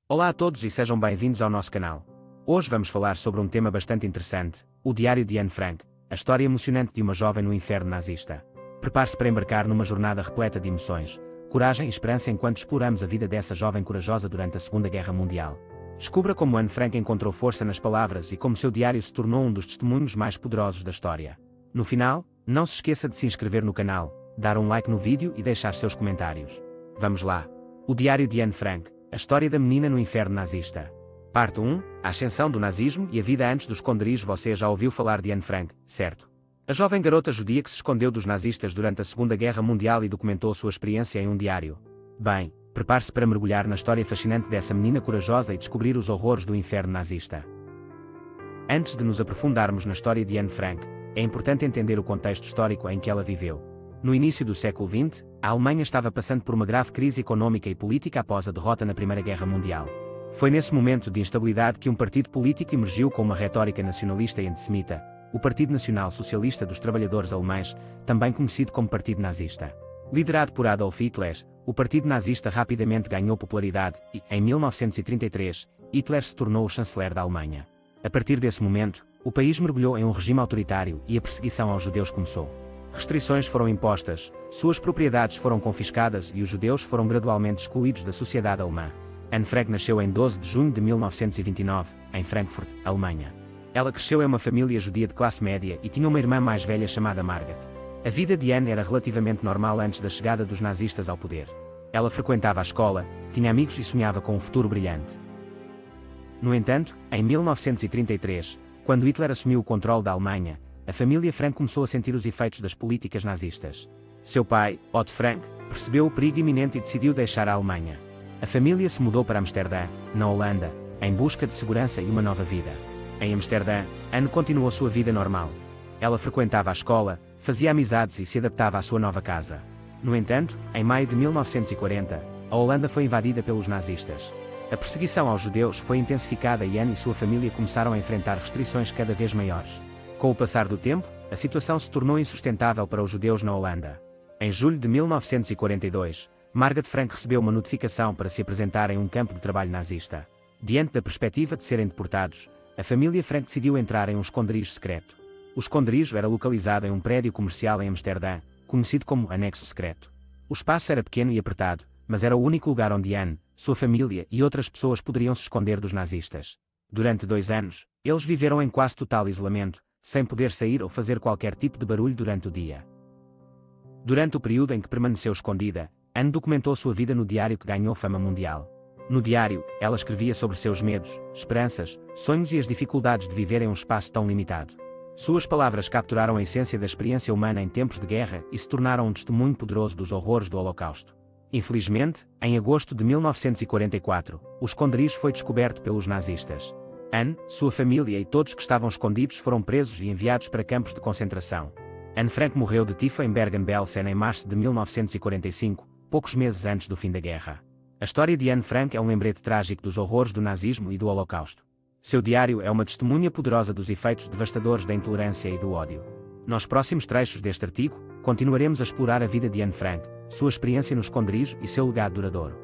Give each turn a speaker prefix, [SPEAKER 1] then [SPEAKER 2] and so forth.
[SPEAKER 1] Olá a todos e sejam bem-vindos ao nosso canal. Hoje vamos falar sobre um tema bastante interessante, o Diário de Anne Frank, a história emocionante de uma jovem no inferno nazista. Prepare-se para embarcar numa jornada repleta de emoções, coragem e esperança enquanto exploramos a vida dessa jovem corajosa durante a Segunda Guerra Mundial. Descubra como Anne Frank encontrou força nas palavras e como seu diário se tornou um dos testemunhos mais poderosos da história. No final, não se esqueça de se inscrever no canal, dar um like no vídeo e deixar seus comentários. Vamos lá! O Diário de Anne Frank, a história da menina no inferno nazista. Parte 1, a ascensão do nazismo e a vida antes dos esconderijos. Você já ouviu falar de Anne Frank, certo? A jovem garota judia que se escondeu dos nazistas durante a Segunda Guerra Mundial e documentou sua experiência em um diário. Bem, prepare-se para mergulhar na história fascinante dessa menina corajosa e descobrir os horrores do inferno nazista. Antes de nos aprofundarmos na história de Anne Frank, é importante entender o contexto histórico em que ela viveu. No início do século XX, a Alemanha estava passando por uma grave crise econômica e política após a derrota na Primeira Guerra Mundial. Foi nesse momento de instabilidade que um partido político emergiu com uma retórica nacionalista e antissemita, o Partido Nacional Socialista dos Trabalhadores Alemães, também conhecido como Partido Nazista. Liderado por Adolf Hitler, o Partido Nazista rapidamente ganhou popularidade e, em 1933, Hitler se tornou o chanceler da Alemanha. A partir desse momento, o país mergulhou em um regime autoritário e a perseguição aos judeus começou. Restrições foram impostas, suas propriedades foram confiscadas e os judeus foram gradualmente excluídos da sociedade alemã. Anne Frank nasceu em 12 de junho de 1929, em Frankfurt, Alemanha. Ela cresceu em uma família judia de classe média e tinha uma irmã mais velha chamada Margaret. A vida de Anne era relativamente normal antes da chegada dos nazistas ao poder. Ela frequentava a escola, tinha amigos e sonhava com um futuro brilhante. No entanto, em 1933, quando Hitler assumiu o controle da Alemanha, a família Frank começou a sentir os efeitos das políticas nazistas. Seu pai, Otto Frank, percebeu o perigo iminente e decidiu deixar a Alemanha. A família se mudou para Amsterdã, na Holanda, em busca de segurança e uma nova vida. Em Amsterdã, Anne continuou sua vida normal. Ela frequentava a escola, fazia amizades e se adaptava à sua nova casa. No entanto, em maio de 1940, a Holanda foi invadida pelos nazistas. A perseguição aos judeus foi intensificada e Anne e sua família começaram a enfrentar restrições cada vez maiores. Com o passar do tempo, a situação se tornou insustentável para os judeus na Holanda. Em julho de 1942, Margaret Frank recebeu uma notificação para se apresentar em um campo de trabalho nazista. Diante da perspectiva de serem deportados, a família Frank decidiu entrar em um esconderijo secreto. O esconderijo era localizado em um prédio comercial em Amsterdã, conhecido como Anexo Secreto. O espaço era pequeno e apertado, mas era o único lugar onde Anne, sua família e outras pessoas poderiam se esconder dos nazistas. Durante 2 anos, eles viveram em quase total isolamento, sem poder sair ou fazer qualquer tipo de barulho durante o dia. Durante o período em que permaneceu escondida, Anne documentou sua vida no diário que ganhou fama mundial. No diário, ela escrevia sobre seus medos, esperanças, sonhos e as dificuldades de viver em um espaço tão limitado. Suas palavras capturaram a essência da experiência humana em tempos de guerra e se tornaram um testemunho poderoso dos horrores do Holocausto. Infelizmente, em agosto de 1944, o esconderijo foi descoberto pelos nazistas. Anne, sua família e todos que estavam escondidos foram presos e enviados para campos de concentração. Anne Frank morreu de tifo em Bergen-Belsen em março de 1945, poucos meses antes do fim da guerra. A história de Anne Frank é um lembrete trágico dos horrores do nazismo e do Holocausto. Seu diário é uma testemunha poderosa dos efeitos devastadores da intolerância e do ódio. Nos próximos trechos deste artigo, continuaremos a explorar a vida de Anne Frank, sua experiência no esconderijo e seu legado duradouro.